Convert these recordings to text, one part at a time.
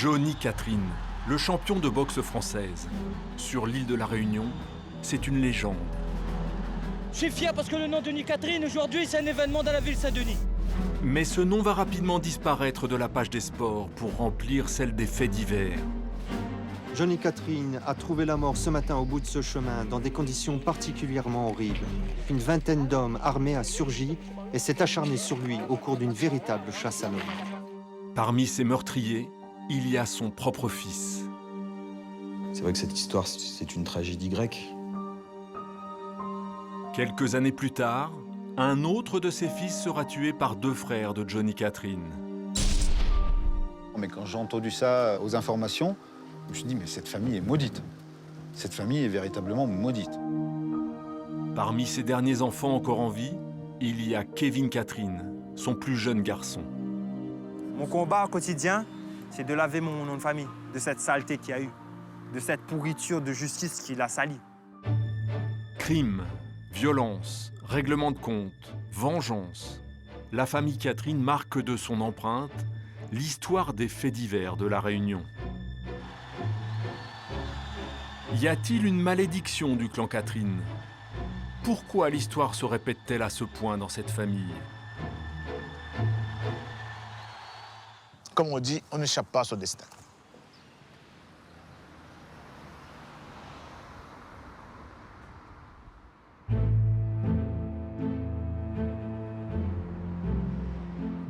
Johnny Catherine, le champion de boxe française. Sur l'île de la Réunion, c'est une légende. Je suis fier parce que le nom de Johnny Catherine, aujourd'hui, c'est un événement dans la ville Saint-Denis. Mais ce nom va rapidement disparaître de la page des sports pour remplir celle des faits divers. Johnny Catherine a trouvé la mort ce matin au bout de ce chemin, dans des conditions particulièrement horribles. Une vingtaine d'hommes armés a surgi et s'est acharné sur lui au cours d'une véritable chasse à l'homme. Parmi ces meurtriers, il y a son propre fils. C'est vrai que cette histoire, c'est une tragédie grecque. Quelques années plus tard, un autre de ses fils sera tué par deux frères de Johnny Catherine. Mais quand j'ai entendu ça aux informations, je me suis dit, mais cette famille est maudite. Cette famille est véritablement maudite. Parmi ses derniers enfants encore en vie, il y a Kevin Catherine, son plus jeune garçon. Mon combat au quotidien, c'est de laver mon nom de famille de cette saleté qu'il y a eu, de cette pourriture de justice qui l'a sali. Crime, violence, règlement de compte, vengeance. La famille Catherine marque de son empreinte l'histoire des faits divers de la Réunion. Y a-t-il une malédiction du clan Catherine? Pourquoi l'histoire se répète-t-elle à ce point dans cette famille? Comme on dit, on n'échappe pas à son destin.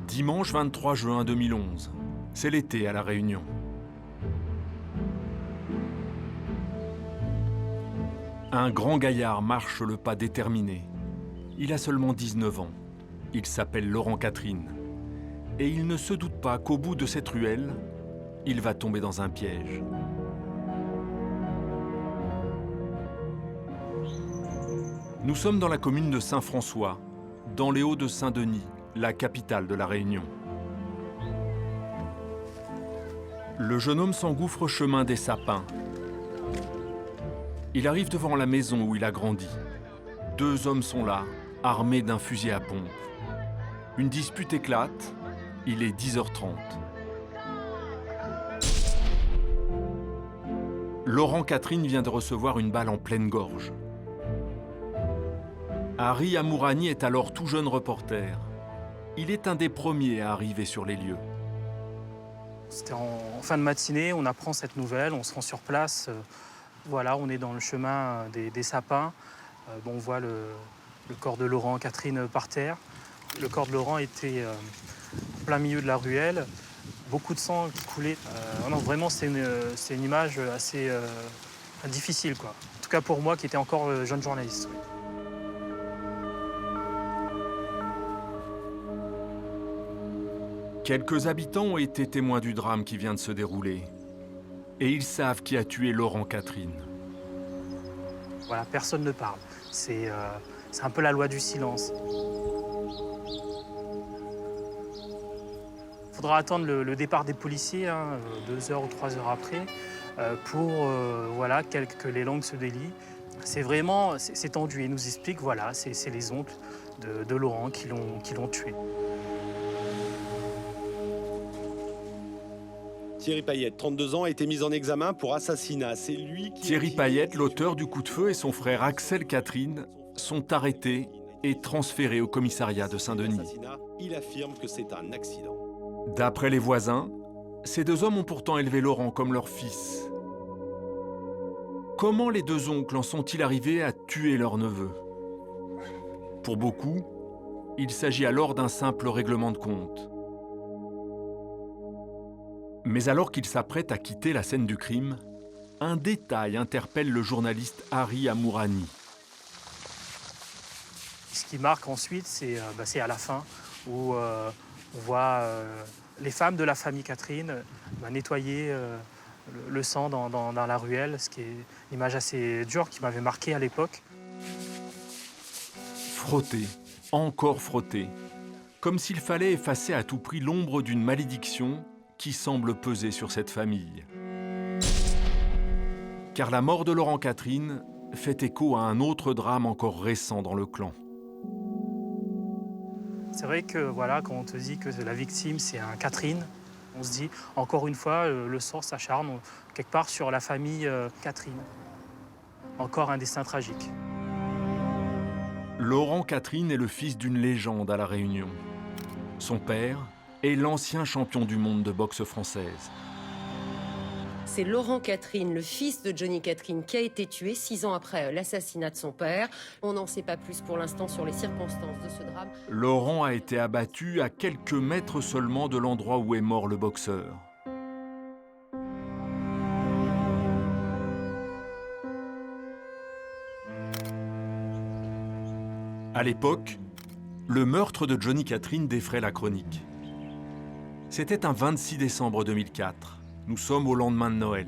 Dimanche 23 juin 2011, c'est l'été à La Réunion. Un grand gaillard marche le pas déterminé. Il a seulement 19 ans. Il s'appelle Laurent Catherine. Et il ne se doute pas qu'au bout de cette ruelle, il va tomber dans un piège. Nous sommes dans la commune de Saint-François, dans les Hauts-de-Saint-Denis, la capitale de la Réunion. Le jeune homme s'engouffre chemin des sapins. Il arrive devant la maison où il a grandi. Deux hommes sont là, armés d'un fusil à pompe. Une dispute éclate, il est 10h30. Laurent Catherine vient de recevoir une balle en pleine gorge. Hari Amourani est alors tout jeune reporter. Il est un des premiers à arriver sur les lieux. C'était en fin de matinée, on apprend cette nouvelle, on se rend sur place. Voilà, on est dans le chemin des sapins. On voit le corps de Laurent Catherine par terre. Le corps de Laurent était en plein milieu de la ruelle. Beaucoup de sang qui coulait. Non, vraiment, c'est une image assez difficile, quoi. En tout cas pour moi qui étais encore jeune journaliste. Oui. Quelques habitants ont été témoins du drame qui vient de se dérouler. Et ils savent qui a tué Laurent Catherine. Voilà, personne ne parle. C'est un peu la loi du silence. Il faudra attendre le départ des policiers, 2 heures ou 3 heures après, pour voilà, que les langues se délient. C'est vraiment, c'est tendu. Ils nous expliquent, voilà, c'est les oncles de Laurent qui l'ont tué. Thierry Payette, 32 ans, a été mis en examen pour assassinat. C'est lui qui... Thierry Payette, l'auteur du coup de feu, et son frère Axel Catherine sont arrêtés et transférés au commissariat de Saint-Denis. Il affirme que c'est un accident. D'après les voisins, ces deux hommes ont pourtant élevé Laurent comme leur fils. Comment les deux oncles en sont-ils arrivés à tuer leur neveu? Pour beaucoup, il s'agit alors d'un simple règlement de compte. Mais alors qu'il s'apprête à quitter la scène du crime, un détail interpelle le journaliste Hari Amourani. Ce qui marque ensuite, c'est à la fin, où on voit les femmes de la famille Catherine nettoyer le sang dans la ruelle, ce qui est une image assez dure qui m'avait marqué à l'époque. Frotter, encore frotter, comme s'il fallait effacer à tout prix l'ombre d'une malédiction qui semble peser sur cette famille. Car la mort de Laurent Catherine fait écho à un autre drame encore récent dans le clan. C'est vrai que voilà, quand on te dit que la victime c'est un Catherine, On se dit, encore une fois, le sort s'acharne quelque part sur la famille Catherine. Encore un destin tragique. Laurent Catherine est le fils d'une légende à La Réunion. Son père est l'ancien champion du monde de boxe française. C'est Laurent Catherine, le fils de Johnny Catherine, qui a été tué 6 ans après l'assassinat de son père. On n'en sait pas plus pour l'instant sur les circonstances de ce drame. Laurent a été abattu à quelques mètres seulement de l'endroit où est mort le boxeur. À l'époque, le meurtre de Johnny Catherine défraie la chronique. C'était un 26 décembre 2004. Nous sommes au lendemain de Noël.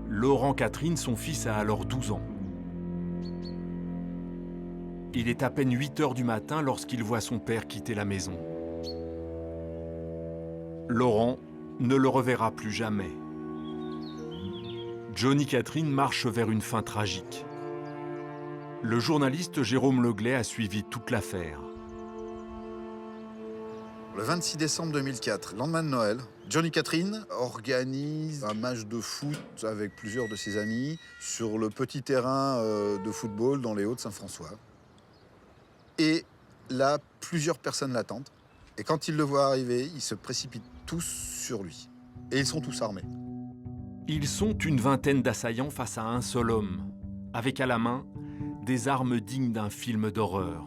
Laurent Catherine, son fils, a alors 12 ans. Il est à peine 8 heures du matin lorsqu'il voit son père quitter la maison. Laurent ne le reverra plus jamais. Johnny Catherine marche vers une fin tragique. Le journaliste Jérôme Leglay a suivi toute l'affaire. Le 26 décembre 2004, lendemain de Noël, Johnny Catherine organise un match de foot avec plusieurs de ses amis sur le petit terrain de football dans les Hauts-de-Saint-François. Et là, plusieurs personnes l'attendent. Et quand ils le voient arriver, ils se précipitent tous sur lui. Et ils sont tous armés. Ils sont une vingtaine d'assaillants face à un seul homme, avec à la main des armes dignes d'un film d'horreur.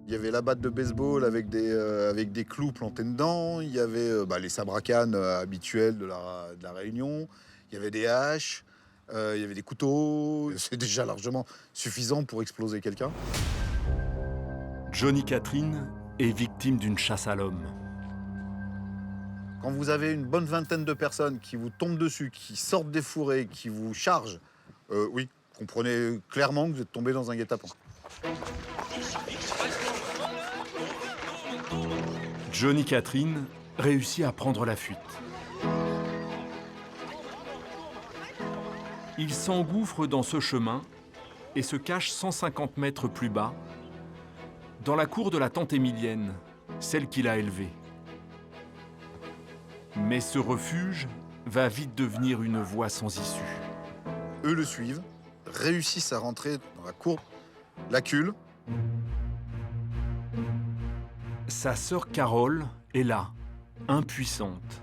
Il y avait la batte de baseball avec des clous plantés dedans. Il y avait les sabres à canne habituels de la Réunion. Il y avait des haches. Il y avait des couteaux. C'est déjà largement suffisant pour exploser quelqu'un. Johnny Catherine est victime d'une chasse à l'homme. Quand vous avez une bonne vingtaine de personnes qui vous tombent dessus, qui sortent des fourrés, qui vous chargent, oui, comprenez clairement que vous êtes tombé dans un guet-apens. Johnny Catherine réussit à prendre la fuite. Il s'engouffre dans ce chemin et se cache 150 mètres plus bas, dans la cour de la tante Émilienne, celle qu'il a élevée. Mais ce refuge va vite devenir une voie sans issue. Eux le suivent, réussissent à rentrer dans la cour, l'acculent. Sa sœur Carole est là, impuissante.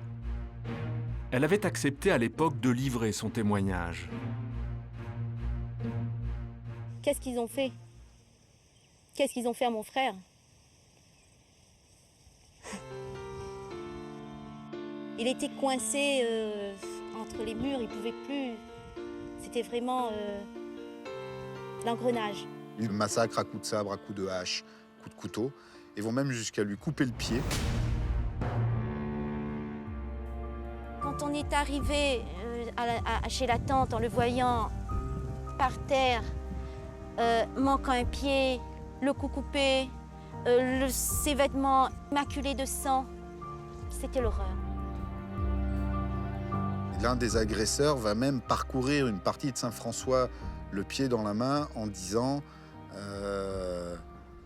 Elle avait accepté à l'époque de livrer son témoignage. Qu'est-ce qu'ils ont fait? Qu'est-ce qu'ils ont fait à mon frère? Il était coincé entre les murs, il ne pouvait plus. C'était vraiment l'engrenage. Ils le massacrent à coups de sabre, à coups de hache, coups de couteau. Ils vont même jusqu'à lui couper le pied. Quand on est arrivé chez la tante en le voyant par terre, manquant un pied, le cou coupé, ses vêtements maculés de sang, c'était l'horreur. L'un des agresseurs va même parcourir une partie de Saint-François, le pied dans la main, en disant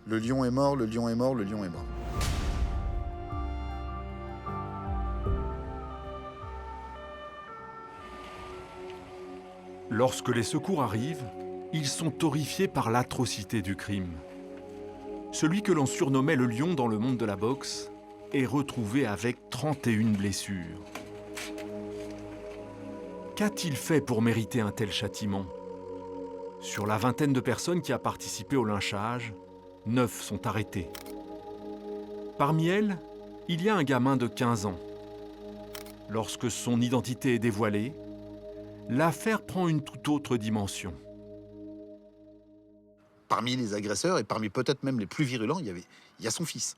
le lion est mort, le lion est mort, le lion est mort. Lorsque les secours arrivent, ils sont horrifiés par l'atrocité du crime. Celui que l'on surnommait le lion dans le monde de la boxe est retrouvé avec 31 blessures. Qu'a-t-il fait pour mériter un tel châtiment? Sur la vingtaine de personnes qui a participé au lynchage, 9 sont arrêtées. Parmi elles, il y a un gamin de 15 ans. Lorsque son identité est dévoilée, l'affaire prend une toute autre dimension. Parmi les agresseurs, et parmi peut-être même les plus virulents, il y a son fils.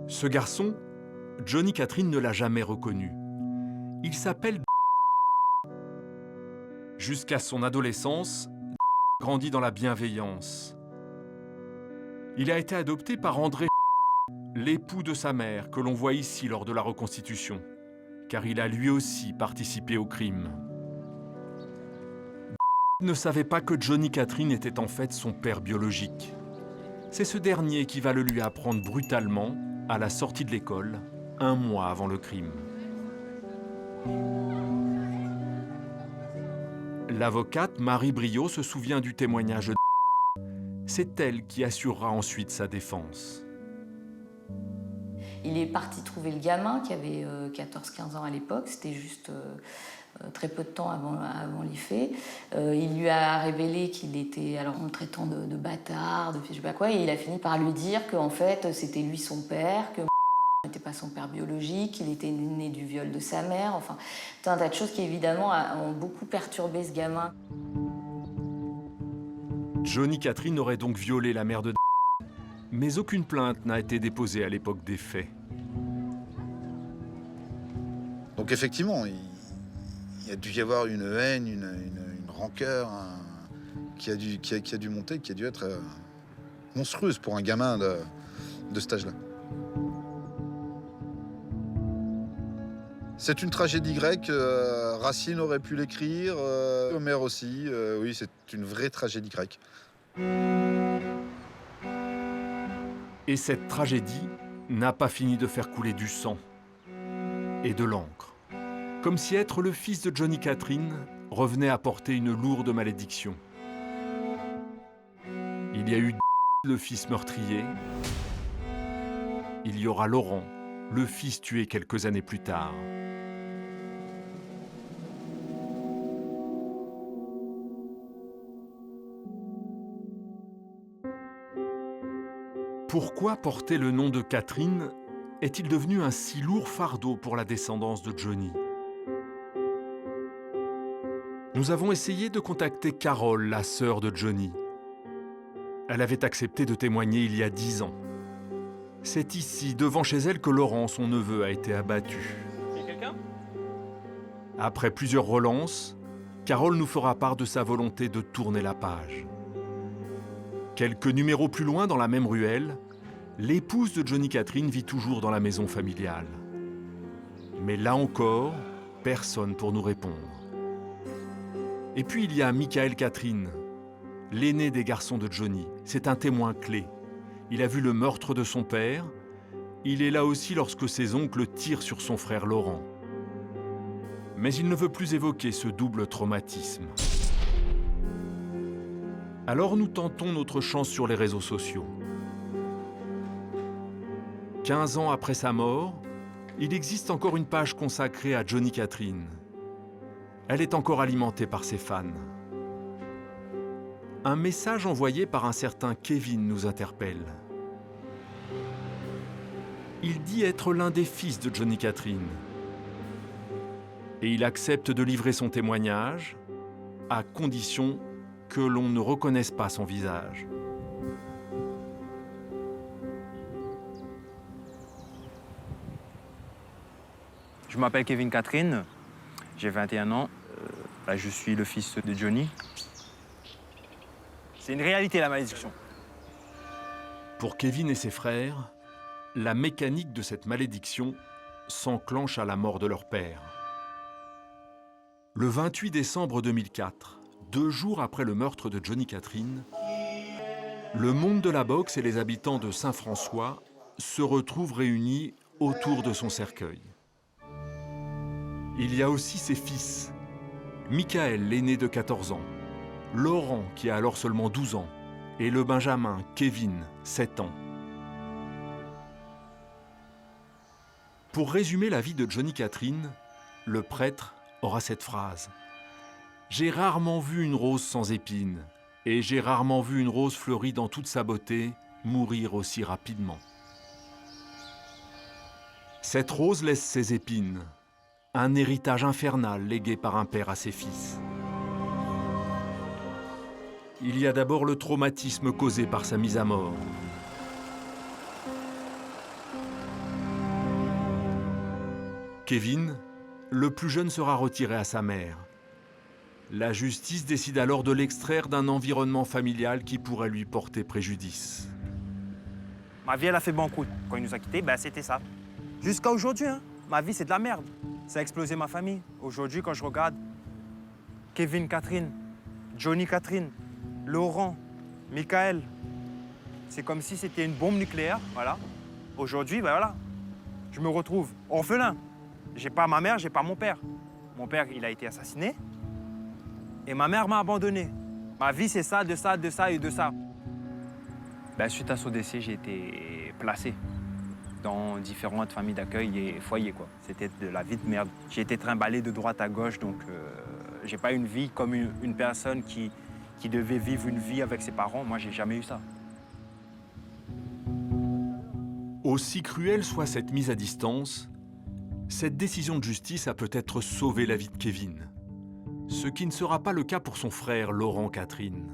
Ce garçon, Johnny Catherine ne l'a jamais reconnu. Il s'appelle Jusqu'à son adolescence, grandit dans la bienveillance. Il a été adopté par André, l'époux de sa mère, que l'on voit ici lors de la reconstitution, car il a lui aussi participé au crime. Ne savait pas que Johnny Catherine était en fait son père biologique. C'est ce dernier qui va le lui apprendre brutalement à la sortie de l'école, 1 mois avant le crime. L'avocate Marie Briot se souvient du témoignage de C'est elle qui assurera ensuite sa défense. Il est parti trouver le gamin qui avait 14-15 ans à l'époque, c'était juste très peu de temps avant les faits. Il lui a révélé qu'il était, alors en le traitant de bâtard, de je sais pas quoi, et il a fini par lui dire qu'en fait c'était lui son père, que n'était pas son père biologique, qu'il était né du viol de sa mère, enfin un tas de choses qui évidemment ont beaucoup perturbé ce gamin. Johnny Catherine aurait donc violé la mère de mais aucune plainte n'a été déposée à l'époque des faits. Donc effectivement, il y a dû y avoir une haine, une rancœur qui a dû monter, qui a dû être monstrueuse pour un gamin de cet âge-là. C'est une tragédie grecque, Racine aurait pu l'écrire, Homère aussi, oui, c'est une vraie tragédie grecque. Et cette tragédie n'a pas fini de faire couler du sang et de l'encre. Comme si être le fils de Johnny Catherine revenait à porter une lourde malédiction. Il y a eu le fils meurtrier, il y aura Laurent, le fils tué quelques années plus tard. Pourquoi porter le nom de Catherine est-il devenu un si lourd fardeau pour la descendance de Johnny? Nous avons essayé de contacter Carole, la sœur de Johnny. Elle avait accepté de témoigner il y a 10 ans. C'est ici, devant chez elle, que Laurent, son neveu, a été abattu. C'est quelqu'un? Après plusieurs relances, Carole nous fera part de sa volonté de tourner la page. Quelques numéros plus loin, dans la même ruelle, l'épouse de Johnny Catherine vit toujours dans la maison familiale. Mais là encore, personne pour nous répondre. Et puis il y a Michael Catherine, l'aîné des garçons de Johnny. C'est un témoin clé. Il a vu le meurtre de son père. Il est là aussi lorsque ses oncles tirent sur son frère Laurent. Mais il ne veut plus évoquer ce double traumatisme. Alors nous tentons notre chance sur les réseaux sociaux. 15 ans après sa mort, il existe encore une page consacrée à Johnny Catherine. Elle est encore alimentée par ses fans. Un message envoyé par un certain Kevin nous interpelle. Il dit être l'un des fils de Johnny Catherine. Et il accepte de livrer son témoignage, à condition que l'on ne reconnaisse pas son visage. Je m'appelle Kevin Catherine, j'ai 21 ans. Là, je suis le fils de Johnny. C'est une réalité, la malédiction. Pour Kevin et ses frères, la mécanique de cette malédiction s'enclenche à la mort de leur père. Le 28 décembre 2004, 2 jours après le meurtre de Johnny Catherine, le monde de la boxe et les habitants de Saint-François se retrouvent réunis autour de son cercueil. Il y a aussi ses fils, Michael, l'aîné de 14 ans, Laurent, qui a alors seulement 12 ans, et le benjamin, Kevin, 7 ans. Pour résumer la vie de Johnny Catherine, le prêtre aura cette phrase. « J'ai rarement vu une rose sans épines, et j'ai rarement vu une rose fleurie dans toute sa beauté mourir aussi rapidement. » Cette rose laisse ses épines, un héritage infernal légué par un père à ses fils. Il y a d'abord le traumatisme causé par sa mise à mort. Kevin, le plus jeune, sera retiré à sa mère. La justice décide alors de l'extraire d'un environnement familial qui pourrait lui porter préjudice. Ma vie, elle a fait banqueroute. Quand il nous a quittés, c'était ça. Jusqu'à aujourd'hui, hein, ma vie, c'est de la merde. Ça a explosé ma famille. Aujourd'hui, quand je regarde Kevin Catherine, Johnny Catherine, Laurent, Michael, C'est comme si c'était une bombe nucléaire, voilà. Aujourd'hui, ben voilà, je me retrouve orphelin. J'ai pas ma mère, j'ai pas mon père. Mon père, il a été assassiné. Et ma mère m'a abandonné. Ma vie, c'est ça, de ça, de ça et de ça. Ben, suite à son décès, j'ai été placé dans différentes familles d'accueil et foyers, quoi. C'était de la vie de merde. J'ai été trimballé de droite à gauche, donc j'ai pas une vie comme une personne qui devait vivre une vie avec ses parents. Moi, j'ai jamais eu ça. Aussi cruelle soit cette mise à distance, cette décision de justice a peut-être sauvé la vie de Kevin. Ce qui ne sera pas le cas pour son frère Laurent Catherine.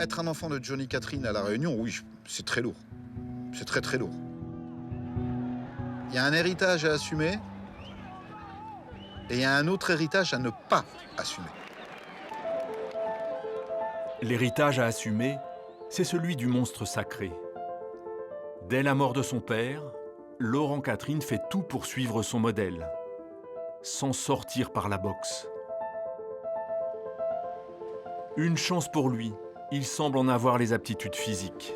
Être un enfant de Johnny Catherine à La Réunion, oui, c'est très lourd. C'est très très lourd. Il y a un héritage à assumer et il y a un autre héritage à ne pas assumer. L'héritage à assumer, c'est celui du monstre sacré. Dès la mort de son père, Laurent Catherine fait tout pour suivre son modèle, s'en sortir par la boxe. Une chance pour lui, il semble en avoir les aptitudes physiques.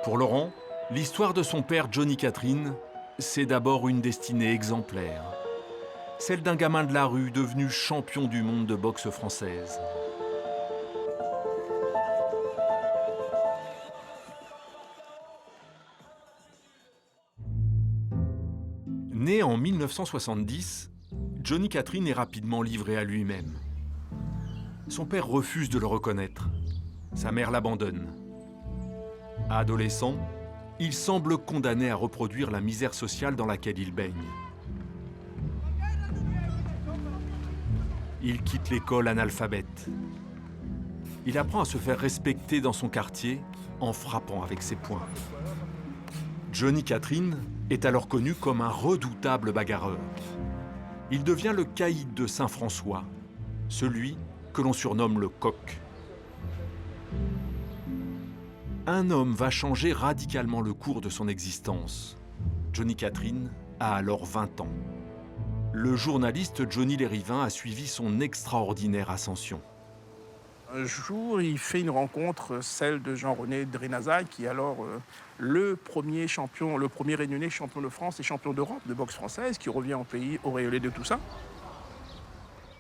Pour Laurent, l'histoire de son père Johnny Catherine, c'est d'abord une destinée exemplaire. Celle d'un gamin de la rue devenu champion du monde de boxe française. Né en 1970, Johnny Catherine est rapidement livré à lui-même. Son père refuse de le reconnaître. Sa mère l'abandonne. Adolescent, il semble condamné à reproduire la misère sociale dans laquelle il baigne. Il quitte l'école analphabète. Il apprend à se faire respecter dans son quartier en frappant avec ses poings. Johnny Catherine est alors connu comme un redoutable bagarreur. Il devient le caïd de Saint-François, celui que l'on surnomme le coq. Un homme va changer radicalement le cours de son existence. Johnny Catherine a alors 20 ans. Le journaliste Johnny Lérivin a suivi son extraordinaire ascension. Un jour, il fait une rencontre, celle de Jean-René Drenaza, qui est alors le premier réunionnais champion de France et champion d'Europe de boxe française, qui revient au pays auréolé de tout ça.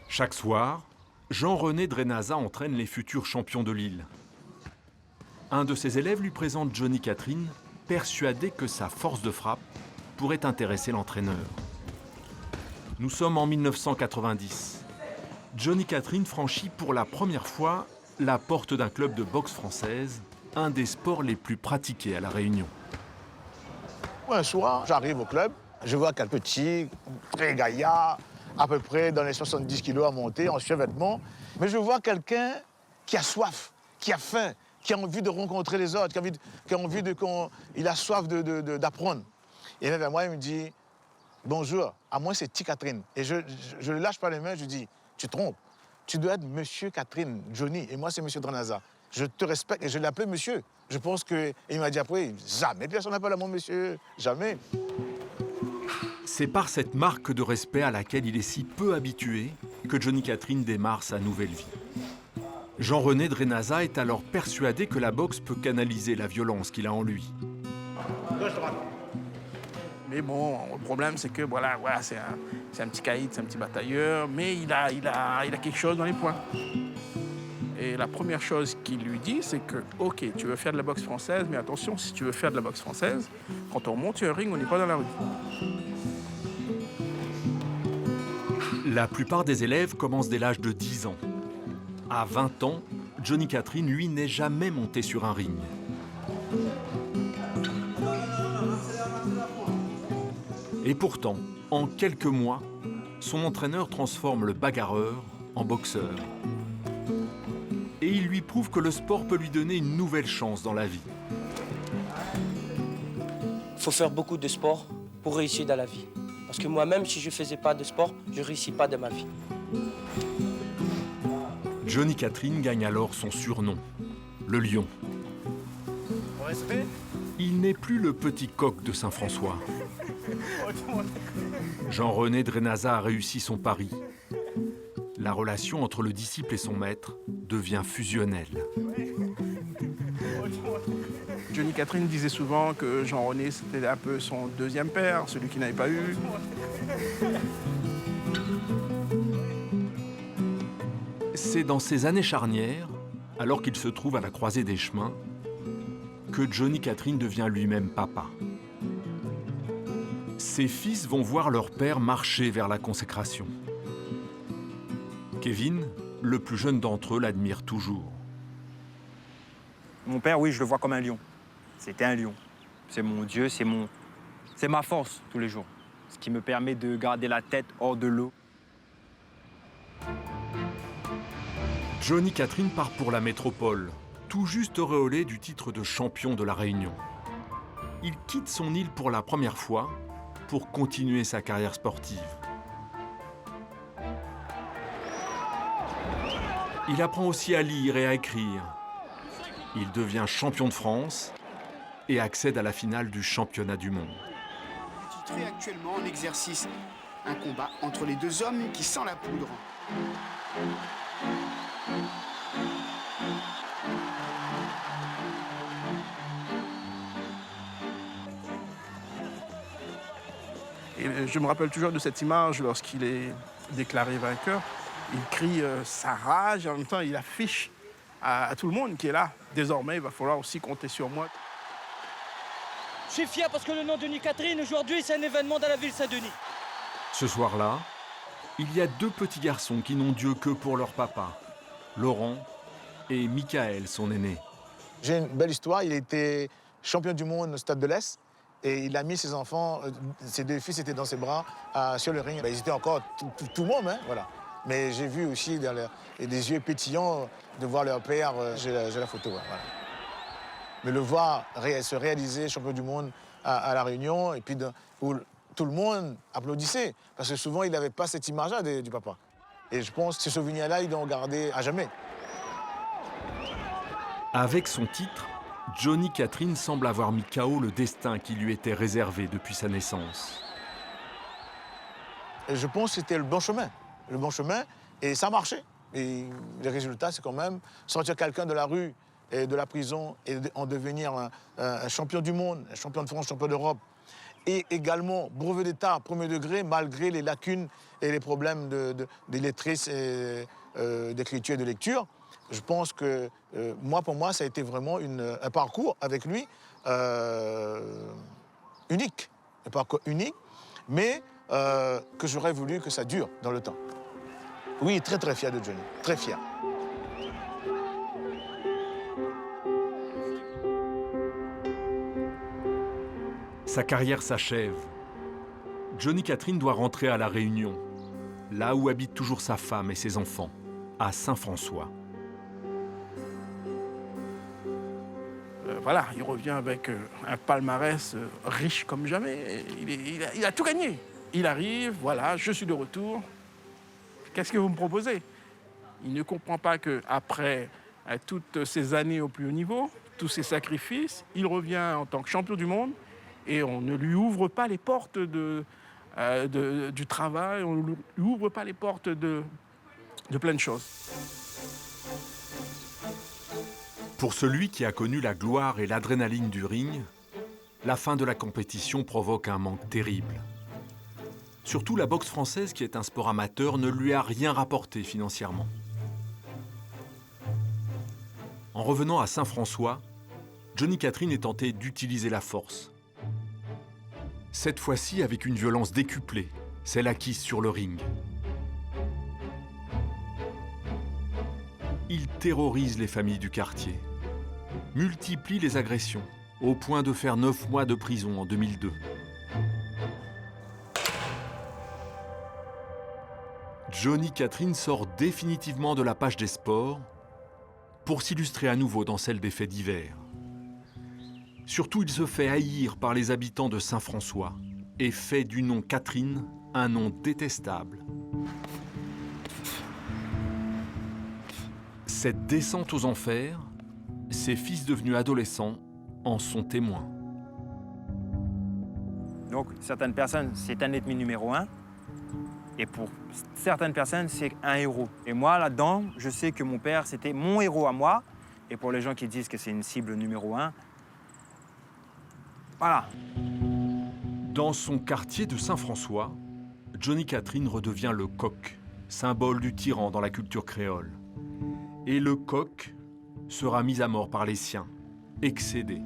Chaque soir, Jean-René Drenaza entraîne les futurs champions de Lille. Un de ses élèves lui présente Johnny Catherine, persuadé que sa force de frappe pourrait intéresser l'entraîneur. Nous sommes en 1990. Johnny Catherine franchit pour la première fois la porte d'un club de boxe française, un des sports les plus pratiqués à La Réunion. Un soir, j'arrive au club, je vois quelques petits, très gaillards, à peu près dans les 70 kilos à monter, en survêtement. Mais je vois quelqu'un qui a soif, qui a faim, qui a envie de rencontrer les autres, il a soif d'apprendre. Et il vient vers moi, il me dit « Bonjour, à moi c'est T. Catherine ». Et je ne lâche pas les mains, je dis « Tu te trompes, tu dois être Monsieur Catherine, Johnny, et moi c'est Monsieur Drenaza. Je te respecte et je l'ai appelé Monsieur. Je pense que... Et il m'a dit après « Jamais personne n'appelle mon Monsieur, jamais ». C'est par cette marque de respect à laquelle il est si peu habitué que Johnny Catherine démarre sa nouvelle vie. Jean-René Drenaza est alors persuadé que la boxe peut canaliser la violence qu'il a en lui. Mais bon, le problème, c'est que voilà, c'est un petit caïd, c'est un petit batailleur, mais il a quelque chose dans les poings. Et la première chose qu'il lui dit, c'est que, OK, tu veux faire de la boxe française, mais attention, si tu veux faire de la boxe française, quand on monte sur un ring, on n'est pas dans la rue. La plupart des élèves commencent dès l'âge de 10 ans. À 20 ans, Johnny Catherine, lui, n'est jamais monté sur un ring. Et pourtant, en quelques mois, son entraîneur transforme le bagarreur en boxeur. Et il lui prouve que le sport peut lui donner une nouvelle chance dans la vie. Il faut faire beaucoup de sport pour réussir dans la vie. Parce que moi-même, si je ne faisais pas de sport, je ne réussis pas dans ma vie. Johnny Catherine gagne alors son surnom, le Lion. Il n'est plus le petit coq de Saint-François. Jean-René Drenaza a réussi son pari. La relation entre le disciple et son maître devient fusionnelle. Johnny Catherine disait souvent que Jean-René, c'était un peu son deuxième père, celui qu'il n'avait pas eu. C'est dans ces années charnières, alors qu'il se trouve à la croisée des chemins, que Johnny Catherine devient lui-même papa. Ses fils vont voir leur père marcher vers la consécration. Kevin, le plus jeune d'entre eux, l'admire toujours. Mon père, oui, je le vois comme un lion. C'était un lion. C'est mon Dieu, c'est ma force tous les jours. Ce qui me permet de garder la tête hors de l'eau. Johnny Catherine part pour la métropole, tout juste auréolé du titre de champion de la Réunion. Il quitte son île pour la première fois pour continuer sa carrière sportive. Il apprend aussi à lire et à écrire. Il devient champion de France et accède à la finale du championnat du monde. Titré actuellement en exercice, un combat entre les deux hommes qui sent la poudre. Et je me rappelle toujours de cette image lorsqu'il est déclaré vainqueur. Il crie sa rage et en même temps il affiche à tout le monde qui est là. Désormais, il va falloir aussi compter sur moi. Je suis fier parce que le nom de Johnny Catherine, aujourd'hui, c'est un événement dans la ville Saint-Denis. Ce soir-là, il y a deux petits garçons qui n'ont Dieu que pour leur papa, Laurent et Michael, son aîné. J'ai une belle histoire. Il était champion du monde au Stade de l'Est. Et il a mis ses enfants, ses deux fils étaient dans ses bras sur le ring. Ils étaient encore tout le monde, hein, voilà. Mais j'ai vu aussi des yeux pétillants de voir leur père. J'ai la photo, voilà. Mais le voir se réaliser champion du monde à La Réunion, et puis où tout le monde applaudissait. Parce que souvent, il n'avait pas cette image-là du papa. Et je pense que ce souvenir-là, ils l'ont gardé à jamais. Avec son titre, Johnny Catherine semble avoir mis KO le destin qui lui était réservé depuis sa naissance. Et je pense que c'était le bon chemin. Le bon chemin, et ça marchait. Et le résultat, c'est quand même sortir quelqu'un de la rue et de la prison et en devenir un champion du monde, un champion de France, champion d'Europe. Et également brevet d'État premier degré, malgré les lacunes et les problèmes d'illettrisme, d'écriture et de lecture. Je pense que, pour moi, ça a été vraiment un parcours avec lui unique. Un parcours unique, mais que j'aurais voulu que ça dure dans le temps. Oui, très très fier de Johnny, très fier. Sa carrière s'achève. Johnny Catherine doit rentrer à La Réunion, là où habitent toujours sa femme et ses enfants, à Saint-François. Voilà, il revient avec un palmarès riche comme jamais. Il a tout gagné. Il arrive, voilà, je suis de retour. Qu'est-ce que vous me proposez? Il ne comprend pas qu'après toutes ces années au plus haut niveau, tous ces sacrifices, il revient en tant que champion du monde et on ne lui ouvre pas les portes du travail, on ne lui ouvre pas les portes de plein de choses. Pour celui qui a connu la gloire et l'adrénaline du ring, la fin de la compétition provoque un manque terrible. Surtout la boxe française, qui est un sport amateur, ne lui a rien rapporté financièrement. En revenant à Saint-François, Johnny Catherine est tenté d'utiliser la force. Cette fois-ci avec une violence décuplée, celle acquise sur le ring. Il terrorise les familles du quartier, multiplie les agressions, au point de faire 9 mois de prison en 2002. Johnny Catherine sort définitivement de la page des sports pour s'illustrer à nouveau dans celle des faits divers. Surtout, il se fait haïr par les habitants de Saint-François et fait du nom Catherine un nom détestable. Cette descente aux enfers, ses fils devenus adolescents en sont témoins. Donc, certaines personnes, c'est un ennemi numéro 1. Et pour certaines personnes, c'est un héros. Et moi, là-dedans, je sais que mon père, c'était mon héros à moi. Et pour les gens qui disent que c'est une cible numéro 1, voilà. Dans son quartier de Saint-François, Johnny Catherine redevient le coq, symbole du tyran dans la culture créole. Et le coq sera mis à mort par les siens, excédé.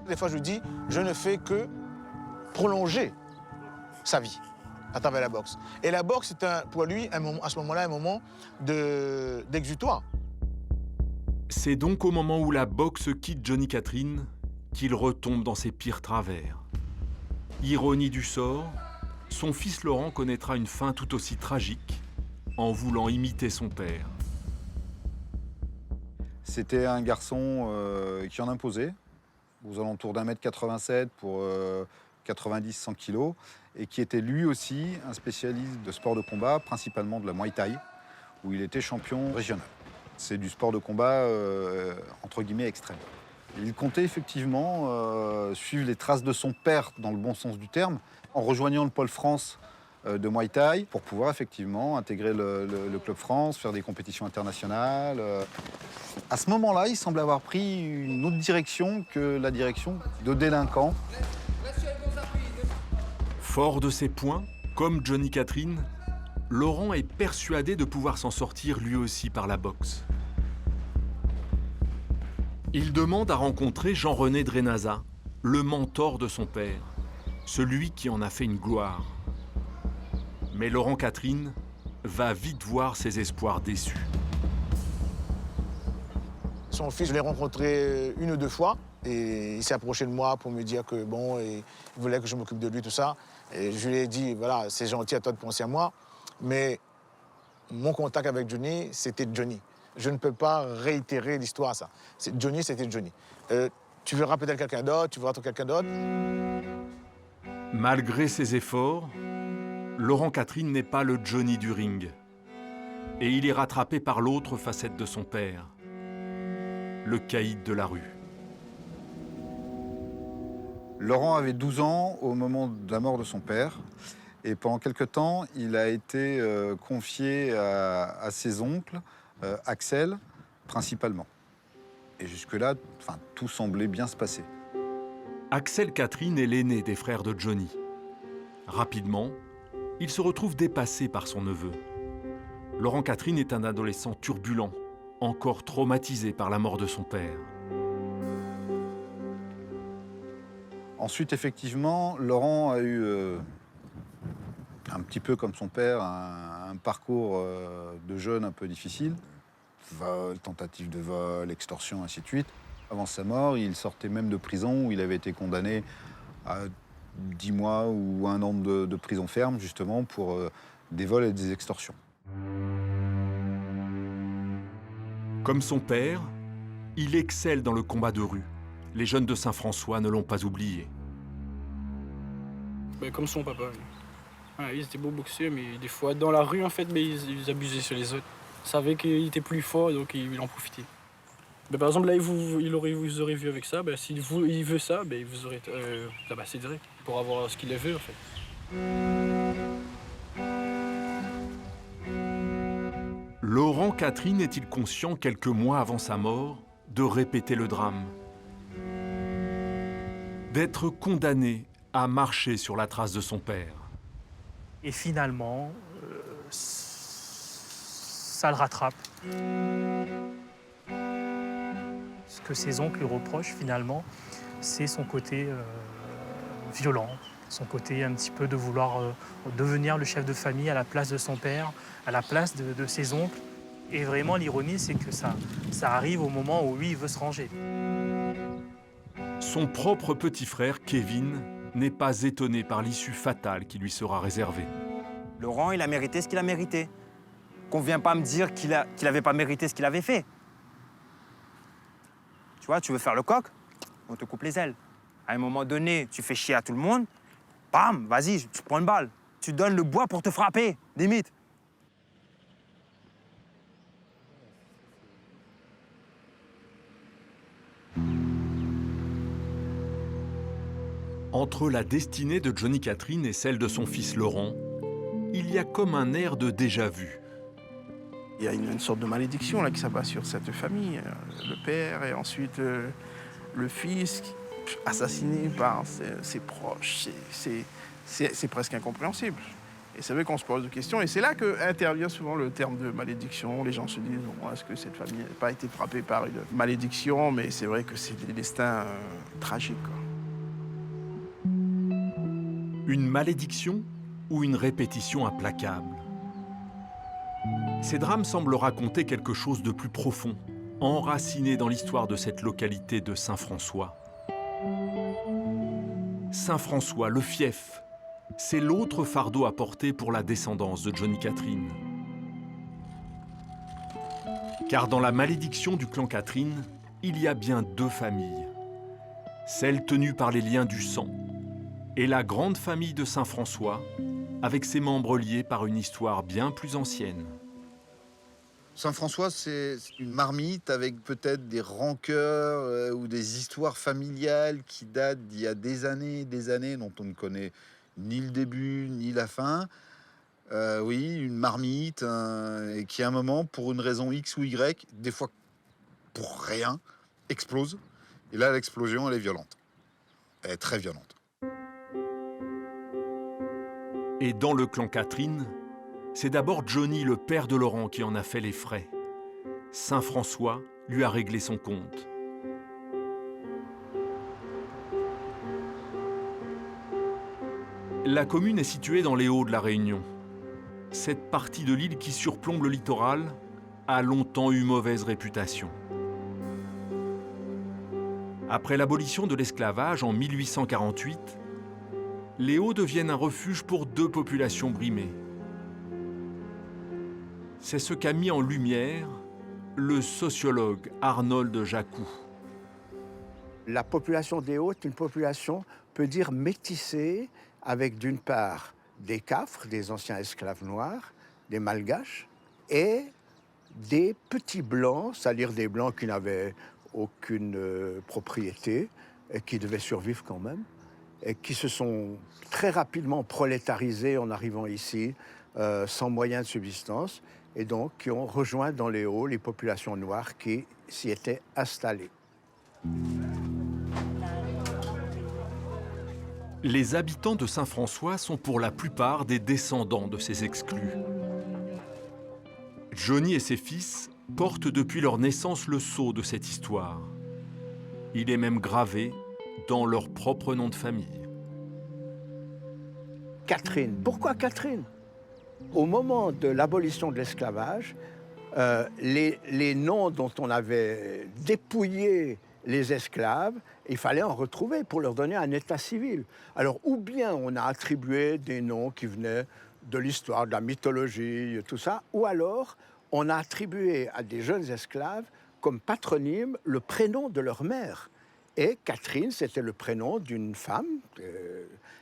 Des fois, je dis, je ne fais que prolonger sa vie à travers la boxe. Et la boxe, c'est pour lui, à ce moment-là, un moment d'exutoire. C'est donc au moment où la boxe quitte Johnny Catherine qu'il retombe dans ses pires travers. Ironie du sort, son fils Laurent connaîtra une fin tout aussi tragique en voulant imiter son père. C'était un garçon qui en imposait, aux alentours d'1,87 m pour 90-100 kg, et qui était lui aussi un spécialiste de sport de combat, principalement de la Muay Thai, où il était champion régional. C'est du sport de combat, entre guillemets, extrême. Il comptait effectivement suivre les traces de son père, dans le bon sens du terme, en rejoignant le pôle France de Muay Thai, pour pouvoir effectivement intégrer le Club France, faire des compétitions internationales. À ce moment-là, il semble avoir pris une autre direction que la direction de délinquant. Fort de ses points, comme Johnny Catherine, Laurent est persuadé de pouvoir s'en sortir lui aussi par la boxe. Il demande à rencontrer Jean-René Drenaza, le mentor de son père, celui qui en a fait une gloire. Mais Laurent Catherine va vite voir ses espoirs déçus. Son fils, je l'ai rencontré 1 ou 2 fois et il s'est approché de moi pour me dire que bon, il voulait que je m'occupe de lui, tout ça. Et je lui ai dit, voilà, c'est gentil à toi de penser à moi, mais mon contact avec Johnny, c'était Johnny. Je ne peux pas réitérer l'histoire, ça. Johnny, c'était Johnny. Tu verras peut-être quelqu'un d'autre, tu verras quelqu'un d'autre. Malgré ses efforts, Laurent Catherine n'est pas le Johnny du ring. Et il est rattrapé par l'autre facette de son père, le caïd de la rue. Laurent avait 12 ans au moment de la mort de son père. Et pendant quelque temps, il a été confié à ses oncles, Axel, principalement. Et jusque-là, tout semblait bien se passer. Axel Catherine est l'aîné des frères de Johnny. Rapidement, il se retrouve dépassé par son neveu. Laurent Catherine est un adolescent turbulent, encore traumatisé par la mort de son père. Ensuite, effectivement, Laurent a eu, un petit peu comme son père, un parcours de jeune un peu difficile. Vol, tentative de vol, extorsion, ainsi de suite. Avant sa mort, il sortait même de prison où il avait été condamné à 10 mois ou 1 an de prison ferme, justement, pour des vols et des extorsions. Comme son père, il excelle dans le combat de rue. Les jeunes de Saint-François ne l'ont pas oublié. Comme son papa. Voilà, ils étaient beaux boxeurs, mais des fois, dans la rue, en fait, ils abusaient sur les autres. Ils savaient qu'il était plus fort, donc il en profitait. Par exemple, là, vous aurez vu avec ça. Si il veut ça, vous aurez c'est direct pour avoir ce qu'il veut, en fait. Laurent Catherine est-il conscient, quelques mois avant sa mort, de répéter le drame? D'être condamné à marcher sur la trace de son père? Et finalement, ça le rattrape. Ce que ses oncles lui reprochent, finalement, c'est son côté violent, son côté un petit peu de vouloir devenir le chef de famille à la place de son père, à la place de ses oncles. Et vraiment, l'ironie, c'est que ça arrive au moment où lui, il veut se ranger. Son propre petit frère, Kevin, n'est pas étonné par l'issue fatale qui lui sera réservée. Laurent, il a mérité ce qu'il a mérité. Qu'on ne vienne pas me dire qu'il n'avait pas mérité ce qu'il avait fait. Tu vois, tu veux faire le coq, on te coupe les ailes. À un moment donné, tu fais chier à tout le monde, bam, vas-y, tu prends une balle. Tu donnes le bois pour te frapper, limite. Entre la destinée de Johnny Catherine et celle de son fils Laurent, il y a comme un air de déjà-vu. Il y a une sorte de malédiction là, qui s'abat sur cette famille. Le père et ensuite le fils assassiné par ses proches. C'est presque incompréhensible. Et c'est vrai qu'on se pose des questions. Et c'est là qu'intervient souvent le terme de malédiction. Les gens se disent, bon, est-ce que cette famille n'a pas été frappée par une malédiction? Mais c'est vrai que c'est des destins tragiques, quoi. Une malédiction ou une répétition implacable? Ces drames semblent raconter quelque chose de plus profond, enraciné dans l'histoire de cette localité de Saint-François. Saint-François, le fief, c'est l'autre fardeau à porter pour la descendance de Johnny Catherine. Car dans la malédiction du clan Catherine, il y a bien deux familles. Celle tenue par les liens du sang et la grande famille de Saint-François, avec ses membres liés par une histoire bien plus ancienne. Saint-François, c'est une marmite avec peut-être des rancœurs ou des histoires familiales qui datent d'il y a des années, dont on ne connaît ni le début ni la fin. Oui, une marmite et qui à un moment, pour une raison X ou Y, des fois pour rien, explose. Et là, l'explosion, elle est violente. Elle est très violente. Et dans le clan Catherine, c'est d'abord Johnny, le père de Laurent, qui en a fait les frais. Saint-François lui a réglé son compte. La commune est située dans les Hauts de la Réunion. Cette partie de l'île qui surplombe le littoral a longtemps eu mauvaise réputation. Après l'abolition de l'esclavage en 1848, les Hauts deviennent un refuge pour deux populations brimées. C'est ce qu'a mis en lumière le sociologue Arnold Jacou. La population des Hauts est une population, peut dire, métissée, avec d'une part des Cafres, des anciens esclaves noirs, des Malgaches, et des petits blancs, c'est-à-dire des blancs qui n'avaient aucune propriété et qui devaient survivre quand même, et qui se sont très rapidement prolétarisés en arrivant ici, sans moyens de subsistance, et donc qui ont rejoint dans les Hauts les populations noires qui s'y étaient installées. Les habitants de Saint-François sont pour la plupart des descendants de ces exclus. Johnny et ses fils portent depuis leur naissance le sceau de cette histoire. Il est même gravé dans leur propre nom de famille. Catherine. Pourquoi Catherine? Au moment de l'abolition de l'esclavage, les noms dont on avait dépouillé les esclaves, il fallait en retrouver pour leur donner un état civil. Alors, ou bien on a attribué des noms qui venaient de l'histoire, de la mythologie, tout ça, ou alors on a attribué à des jeunes esclaves comme patronyme le prénom de leur mère. Et Catherine, c'était le prénom d'une femme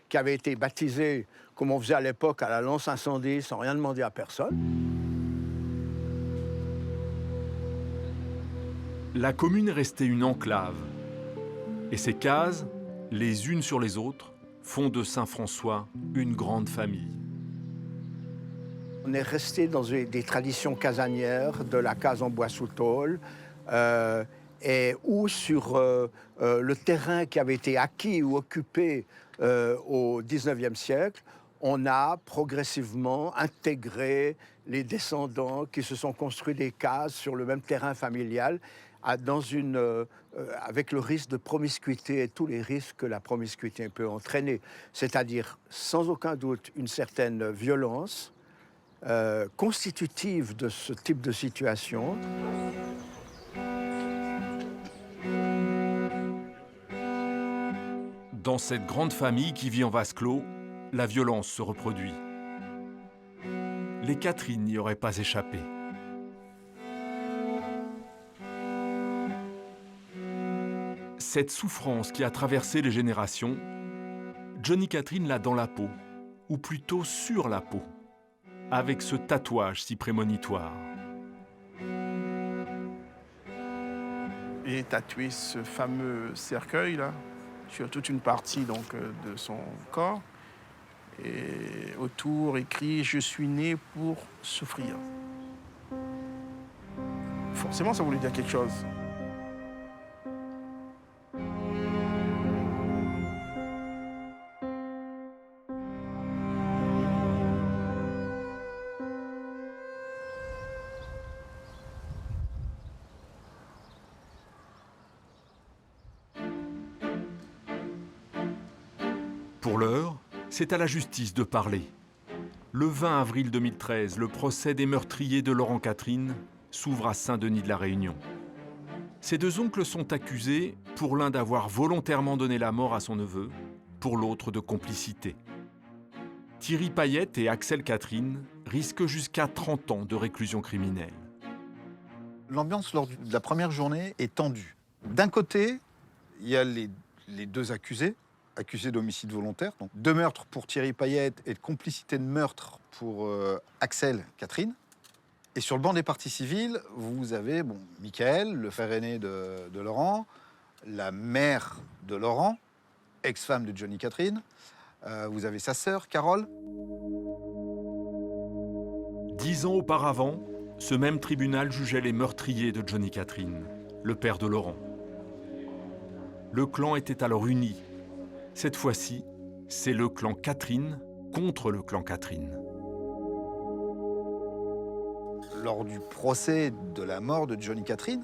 qui avait été baptisée, comme on faisait à l'époque, à la lance incendie, sans rien demander à personne. La commune est restée une enclave. Et ces cases, les unes sur les autres, font de Saint-François une grande famille. On est resté dans des traditions casanières, de la case en bois sous tôle, ou sur le terrain qui avait été acquis ou occupé au XIXe siècle, on a progressivement intégré les descendants qui se sont construits des cases sur le même terrain familial, avec le risque de promiscuité et tous les risques que la promiscuité peut entraîner. C'est-à-dire, sans aucun doute, une certaine violence constitutive de ce type de situation. Dans cette grande famille qui vit en vase clos, la violence se reproduit. Les Catherine n'y auraient pas échappé. Cette souffrance qui a traversé les générations, Johnny Catherine l'a dans la peau, ou plutôt sur la peau, avec ce tatouage si prémonitoire. Il est tatoué ce fameux cercueil là, sur toute une partie donc, de son corps. Et autour écrit « Je suis né pour souffrir ». Forcément, ça voulait dire quelque chose. Pour l'heure, c'est à la justice de parler. Le 20 avril 2013, le procès des meurtriers de Laurent Catherine s'ouvre à Saint-Denis de la Réunion. Ces deux oncles sont accusés, pour l'un d'avoir volontairement donné la mort à son neveu, pour l'autre de complicité. Thierry Payette et Axel Catherine risquent jusqu'à 30 ans de réclusion criminelle. L'ambiance lors de la première journée est tendue. D'un côté, il y a les deux accusés d'homicide volontaire, donc 2 meurtres pour Thierry Payette et de complicité de meurtre pour Axel Catherine. Et sur le banc des parties civiles, vous avez Michael, le frère aîné de Laurent, la mère de Laurent, ex-femme de Johnny Catherine. Vous avez sa sœur, Carole. 10 ans auparavant, ce même tribunal jugeait les meurtriers de Johnny Catherine, le père de Laurent. Le clan était alors uni. Cette fois-ci, c'est le clan Catherine contre le clan Catherine. Lors du procès de la mort de Johnny Catherine,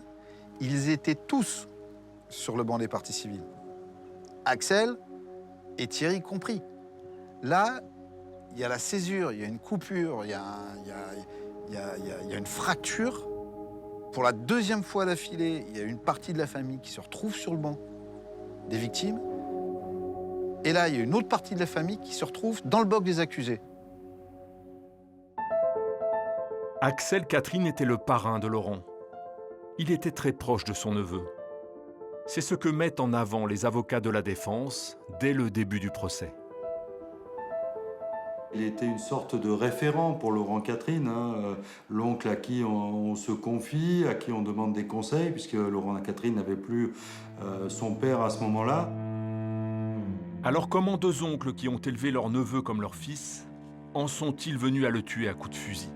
ils étaient tous sur le banc des parties civiles. Axel et Thierry compris. Là, il y a la césure, il y a une coupure, il y a une fracture. Pour la deuxième fois d'affilée, il y a une partie de la famille qui se retrouve sur le banc des victimes. Et là, il y a une autre partie de la famille qui se retrouve dans le bloc des accusés. Axel Catherine était le parrain de Laurent. Il était très proche de son neveu. C'est ce que mettent en avant les avocats de la défense dès le début du procès. Il était une sorte de référent pour Laurent Catherine, l'oncle à qui on se confie, à qui on demande des conseils, puisque Laurent Catherine n'avait plus son père à ce moment-là. Alors comment 2 oncles qui ont élevé leur neveu comme leur fils en sont-ils venus à le tuer à coups de fusil?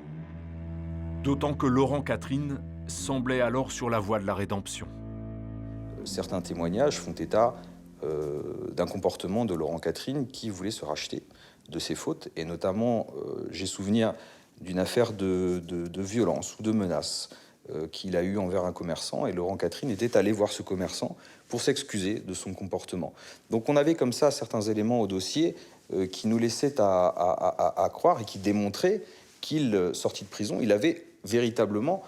D'autant que Laurent Catherine semblait alors sur la voie de la rédemption. Certains témoignages font état d'un comportement de Laurent Catherine qui voulait se racheter de ses fautes. Et notamment, j'ai souvenir d'une affaire de violence ou de menace qu'il a eue envers un commerçant. Et Laurent Catherine était allé voir ce commerçant pour s'excuser de son comportement. Donc on avait comme ça certains éléments au dossier qui nous laissaient à croire et qui démontraient qu'il, sorti de prison, il avait véritablement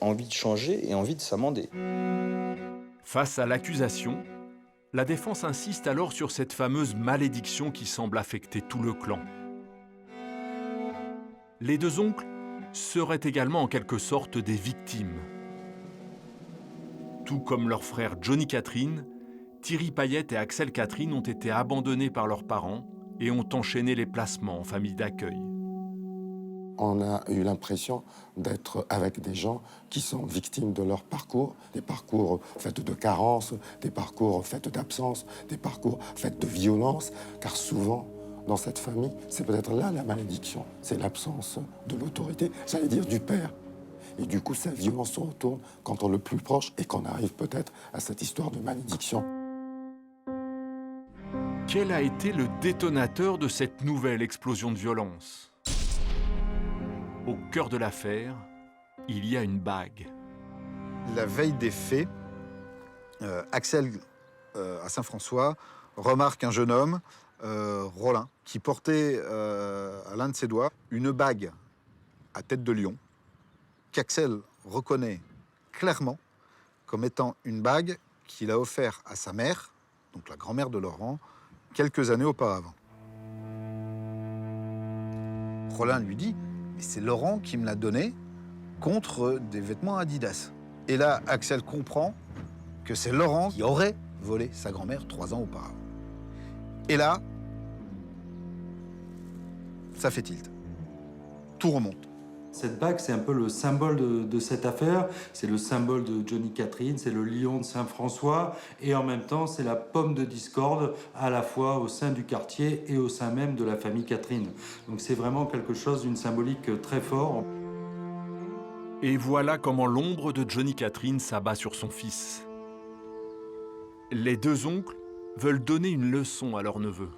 envie de changer et envie de s'amender. Face à l'accusation, la défense insiste alors sur cette fameuse malédiction qui semble affecter tout le clan. Les 2 oncles seraient également en quelque sorte des victimes. Tout comme leur frère Johnny Catherine, Thierry Payette et Axel Catherine ont été abandonnés par leurs parents et ont enchaîné les placements en famille d'accueil. On a eu l'impression d'être avec des gens qui sont victimes de leur parcours, des parcours faits de carences, des parcours faits d'absence, des parcours faits de violence, car souvent, dans cette famille, c'est peut-être là la malédiction, c'est l'absence de l'autorité, j'allais dire du père. Et du coup, cette violence se retourne quand on est le plus proche et qu'on arrive peut-être à cette histoire de malédiction. Quel a été le détonateur de cette nouvelle explosion de violence ? Au cœur de l'affaire, il y a une bague. La veille des faits, Axel, à Saint-François, remarque un jeune homme, Rollin, qui portait à l'un de ses doigts une bague à tête de lion, qu'Axel reconnaît clairement comme étant une bague qu'il a offerte à sa mère, donc la grand-mère de Laurent, quelques années auparavant. Rollin lui dit: « C'est Laurent qui me l'a donné contre des vêtements Adidas. » Et là, Axel comprend que c'est Laurent qui aurait volé sa grand-mère 3 ans auparavant. Et là, ça fait tilt. Tout remonte. Cette bague, c'est un peu le symbole de cette affaire. C'est le symbole de Johnny Catherine, c'est le lion de Saint-François. Et en même temps, c'est la pomme de discorde, à la fois au sein du quartier et au sein même de la famille Catherine. Donc c'est vraiment quelque chose d'une symbolique très fort. Et voilà comment l'ombre de Johnny Catherine s'abat sur son fils. Les deux oncles veulent donner une leçon à leur neveu.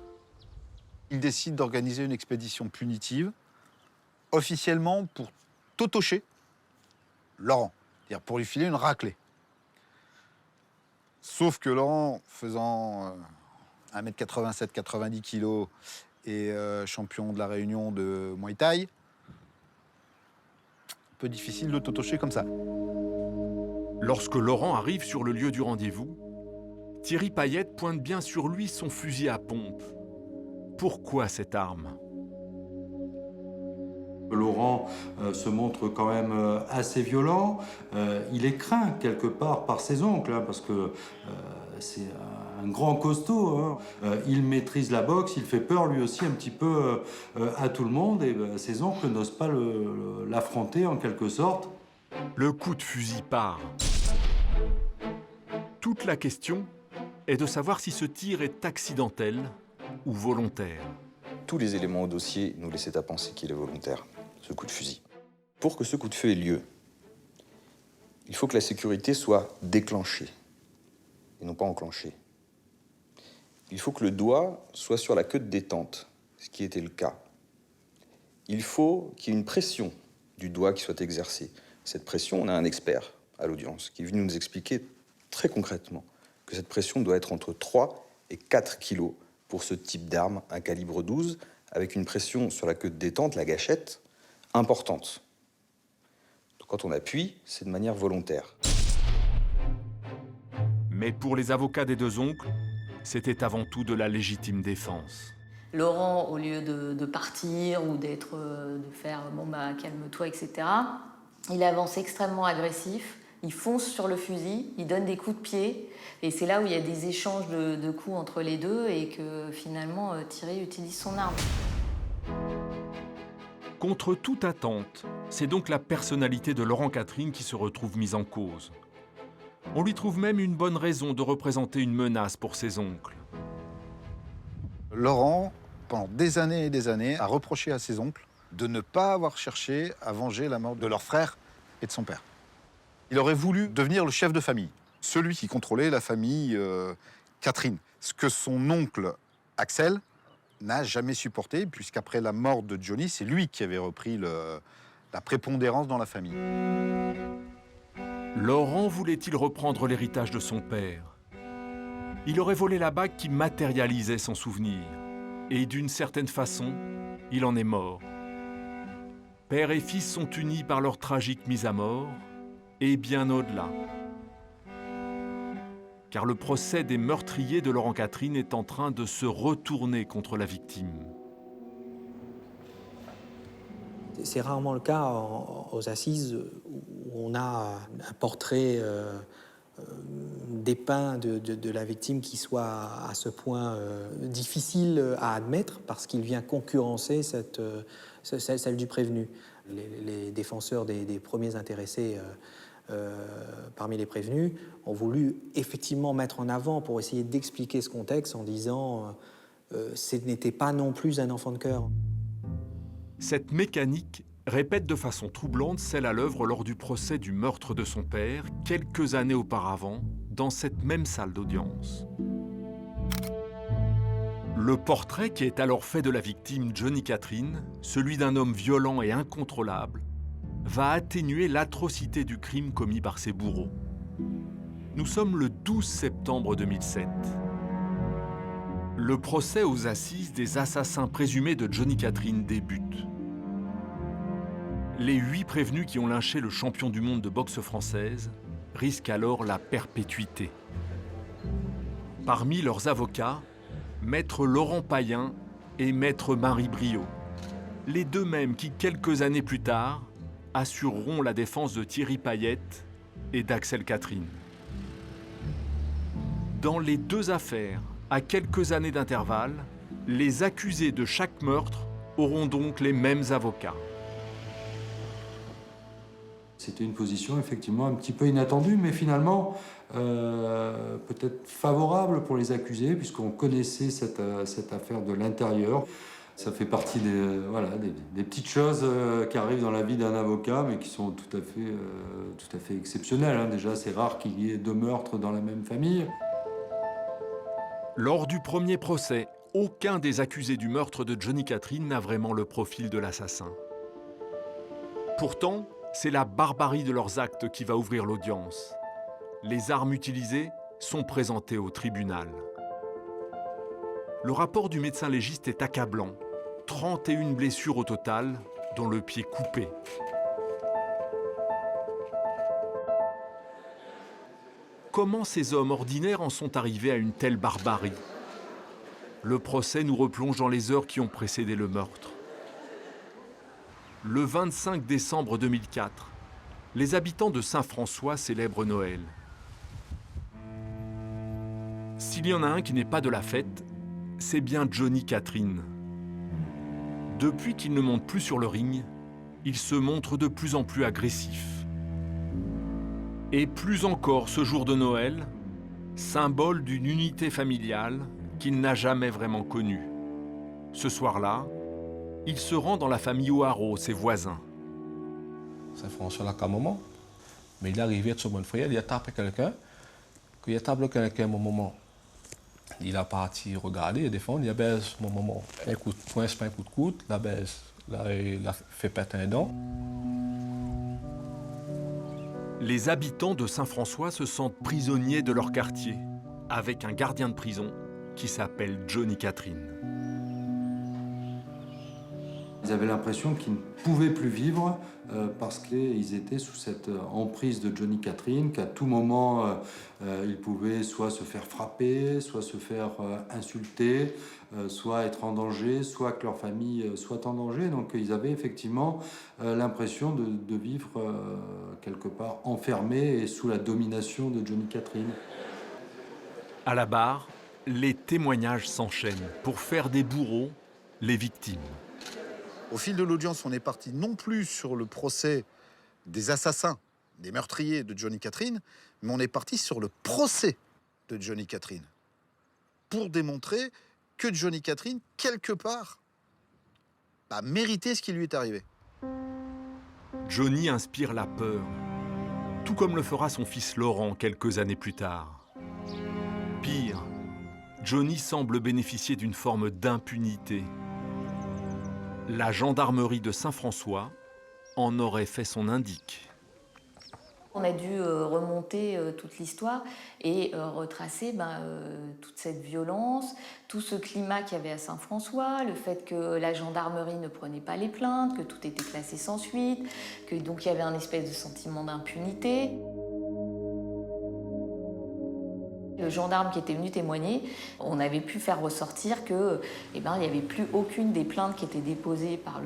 Ils décident d'organiser une expédition punitive, officiellement pour totocher Laurent, c'est-à-dire pour lui filer une raclée. Sauf que Laurent, faisant 1m87, 90 kg et champion de la Réunion de Muay Thai, un peu difficile de totocher comme ça. Lorsque Laurent arrive sur le lieu du rendez-vous, Thierry Payette pointe bien sur lui son fusil à pompe. Pourquoi cette arme ? Laurent se montre quand même assez violent. Il est craint quelque part par ses oncles, hein, parce que c'est un grand costaud. Hein. Il maîtrise la boxe, il fait peur lui aussi un petit peu à tout le monde, et ses oncles n'osent pas l'affronter en quelque sorte. Le coup de fusil part. Toute la question est de savoir si ce tir est accidentel ou volontaire. Tous les éléments au dossier nous laissaient à penser qu'il est volontaire, ce coup de fusil. Pour que ce coup de feu ait lieu, il faut que la sécurité soit déclenchée et non pas enclenchée. Il faut que le doigt soit sur la queue de détente, ce qui était le cas. Il faut qu'il y ait une pression du doigt qui soit exercée. Cette pression, on a un expert à l'audience qui est venu nous expliquer très concrètement que cette pression doit être entre 3 et 4 kilos pour ce type d'arme, un calibre 12, avec une pression sur la queue de détente, la gâchette, importante. Donc quand on appuie, c'est de manière volontaire. Mais pour les avocats des deux oncles, c'était avant tout de la légitime défense. Laurent, au lieu de partir ou de faire « bon bah calme-toi », etc., il avance extrêmement agressif, il fonce sur le fusil, il donne des coups de pied, et c'est là où il y a des échanges de coups entre les deux et que finalement Thierry utilise son arme. Contre toute attente, c'est donc la personnalité de Laurent Catherine qui se retrouve mise en cause. On lui trouve même une bonne raison de représenter une menace pour ses oncles. Laurent, pendant des années et des années, a reproché à ses oncles de ne pas avoir cherché à venger la mort de leur frère et de son père. Il aurait voulu devenir le chef de famille, celui qui contrôlait la famille Catherine. Ce que son oncle Axel n'a jamais supporté, puisqu'après la mort de Johnny, c'est lui qui avait repris la prépondérance dans la famille. Laurent voulait-il reprendre l'héritage de son père? Il aurait volé la bague qui matérialisait son souvenir. Et d'une certaine façon, il en est mort. Père et fils sont unis par leur tragique mise à mort, et bien au-delà. Car le procès des meurtriers de Laurent Catherine est en train de se retourner contre la victime. C'est rarement le cas aux assises où on a un portrait dépeint de la victime qui soit à ce point difficile à admettre parce qu'il vient concurrencer celle du prévenu. Les défenseurs des premiers intéressés parmi les prévenus ont voulu effectivement mettre en avant pour essayer d'expliquer ce contexte en disant ce n'était pas non plus un enfant de cœur. Cette mécanique répète de façon troublante celle à l'œuvre lors du procès du meurtre de son père, quelques années auparavant, dans cette même salle d'audience. Le portrait qui est alors fait de la victime Johnny Catherine, celui d'un homme violent et incontrôlable, va atténuer l'atrocité du crime commis par ses bourreaux. Nous sommes le 12 septembre 2007. Le procès aux assises des assassins présumés de Johnny Catherine débute. Les 8 prévenus qui ont lynché le champion du monde de boxe française risquent alors la perpétuité. Parmi leurs avocats, Maître Laurent Payen et Maître Marie Briot, les deux mêmes qui, quelques années plus tard, assureront la défense de Thierry Payette et d'Axel Catherine. Dans les deux affaires, à quelques années d'intervalle, les accusés de chaque meurtre auront donc les mêmes avocats. C'était une position effectivement un petit peu inattendue, mais finalement peut-être favorable pour les accusés, puisqu'on connaissait cette affaire de l'intérieur. Ça fait partie des petites choses qui arrivent dans la vie d'un avocat, mais qui sont tout à fait exceptionnelles, hein. Déjà, c'est rare qu'il y ait 2 meurtres dans la même famille. Lors du premier procès, aucun des accusés du meurtre de Johnny Catherine n'a vraiment le profil de l'assassin. Pourtant, c'est la barbarie de leurs actes qui va ouvrir l'audience. Les armes utilisées sont présentées au tribunal. Le rapport du médecin légiste est accablant. 31 blessures au total, dont le pied coupé. Comment ces hommes ordinaires en sont arrivés à une telle barbarie? Le procès nous replonge dans les heures qui ont précédé le meurtre. Le 25 décembre 2004, les habitants de Saint-François célèbrent Noël. S'il y en a un qui n'est pas de la fête, c'est bien Johnny Catherine. Depuis qu'il ne monte plus sur le ring, il se montre de plus en plus agressif. Et plus encore ce jour de Noël, symbole d'une unité familiale qu'il n'a jamais vraiment connue. Ce soir-là, il se rend dans la famille O'Haraud, ses voisins. Saint-François là qu'à un moment, mais il est arrivé sur mon frère, il a tapé quelqu'un, qu'il a tapé quelqu'un à un moment. Il a parti regarder et défendre, il a baisé mon moment. Un coup de poing, c'est pas un coup de coude, la baise. Là, il a fait péter un dent. Les habitants de Saint-François se sentent prisonniers de leur quartier, avec un gardien de prison qui s'appelle Johnny Catherine. Ils avaient l'impression qu'ils ne pouvaient plus vivre parce qu'ils étaient sous cette emprise de Johnny Catherine, qu'à tout moment, ils pouvaient soit se faire frapper, soit se faire insulter, soit être en danger, soit que leur famille soit en danger. Donc ils avaient effectivement l'impression de vivre quelque part enfermés et sous la domination de Johnny Catherine. À la barre, les témoignages s'enchaînent pour faire des bourreaux les victimes. Au fil de l'audience, on est parti non plus sur le procès des assassins, des meurtriers de Johnny Catherine, mais on est parti sur le procès de Johnny Catherine pour démontrer que Johnny Catherine, quelque part, a mérité ce qui lui est arrivé. Johnny inspire la peur, tout comme le fera son fils Laurent quelques années plus tard. Pire, Johnny semble bénéficier d'une forme d'impunité. La gendarmerie de Saint-François en aurait fait son indique. On a dû remonter toute l'histoire et retracer toute cette violence, tout ce climat qu'il y avait à Saint-François, le fait que la gendarmerie ne prenait pas les plaintes, que tout était classé sans suite, que donc il y avait un espèce de sentiment d'impunité. Le gendarme qui était venu témoigner, on avait pu faire ressortir que, il n'y avait plus aucune des plaintes qui étaient déposées par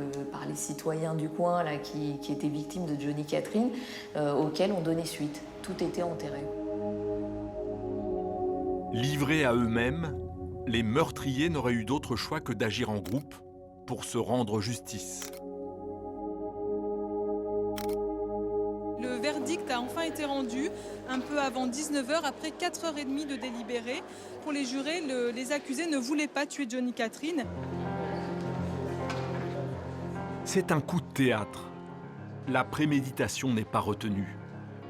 les citoyens du coin là, qui étaient victimes de Johnny Catherine, auxquelles on donnait suite. Tout était enterré. Livrés à eux-mêmes, les meurtriers n'auraient eu d'autre choix que d'agir en groupe pour se rendre justice. Le verdict a enfin été rendu, un peu avant 19h, après 4h30 de délibéré. Pour les jurés, les accusés ne voulaient pas tuer Johnny Catherine. C'est un coup de théâtre. La préméditation n'est pas retenue.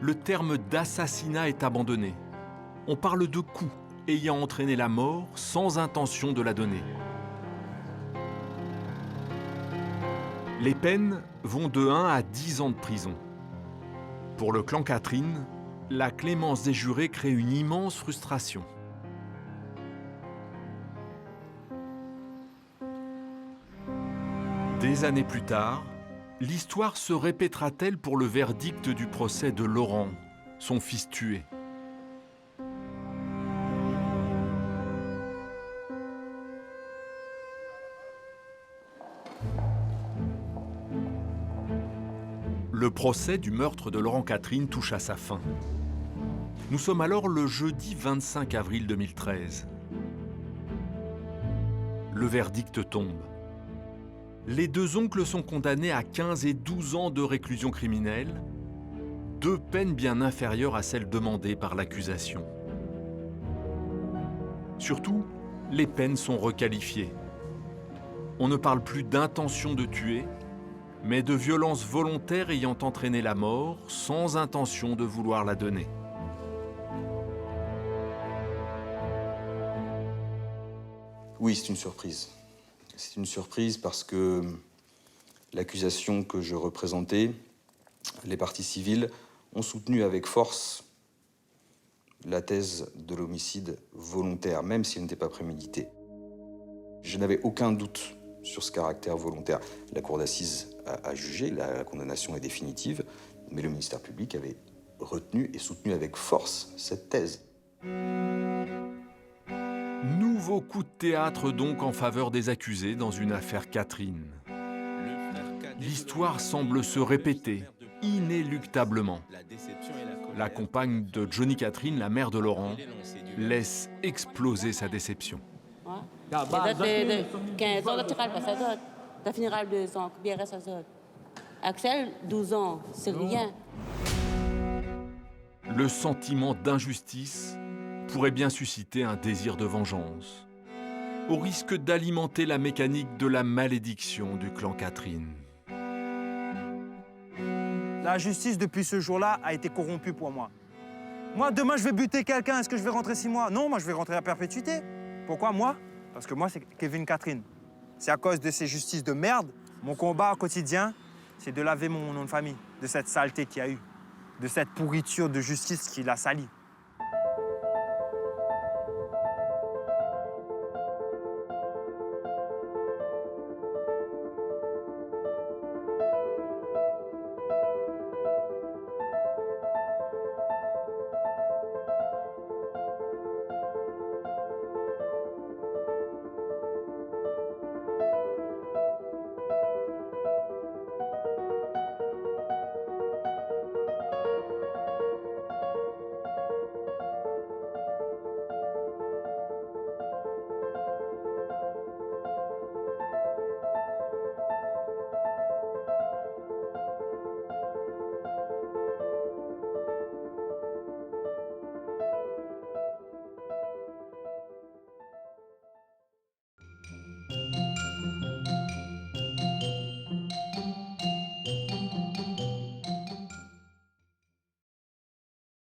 Le terme d'assassinat est abandonné. On parle de coup ayant entraîné la mort sans intention de la donner. Les peines vont de 1 à 10 ans de prison. Pour le clan Catherine, la clémence des jurés crée une immense frustration. Des années plus tard, l'histoire se répétera-t-elle pour le verdict du procès de Laurent, son fils tué? Le procès du meurtre de Laurent Catherine touche à sa fin. Nous sommes alors le jeudi 25 avril 2013. Le verdict tombe. Les deux oncles sont condamnés à 15 et 12 ans de réclusion criminelle 2 peines bien inférieures à celles demandées par l'accusation. Surtout, les peines sont requalifiées. On ne parle plus d'intention de tuer, mais de violence volontaire ayant entraîné la mort sans intention de vouloir la donner. Oui, c'est une surprise. C'est une surprise parce que l'accusation que je représentais, les parties civiles ont soutenu avec force la thèse de l'homicide volontaire, même s'il n'était pas prémédité. Je n'avais aucun doute sur ce caractère volontaire. La cour d'assises a jugé, la condamnation est définitive, mais le ministère public avait retenu et soutenu avec force cette thèse. Nouveau coup de théâtre donc en faveur des accusés dans une affaire Catherine. L'histoire semble se répéter inéluctablement. La compagne de Johnny Catherine, la mère de Laurent, laisse exploser sa déception. 15 ans de tiral passe à d'autres. Ça finira à 2 ans, bien reste à d'autres. Axel, 12 ans, c'est rien. Le sentiment d'injustice pourrait bien susciter un désir de vengeance, au risque d'alimenter la mécanique de la malédiction du clan Catherine. La justice, depuis ce jour-là, a été corrompue pour moi. Moi, demain, je vais buter quelqu'un. Est-ce que je vais rentrer 6 mois? Non, moi, je vais rentrer à perpétuité. Pourquoi, moi? Parce que moi, c'est Kevin Catherine. C'est à cause de ces justices de merde. Mon combat au quotidien, c'est de laver mon nom de famille de cette saleté qu'il y a eu, de cette pourriture de justice qui l'a sali.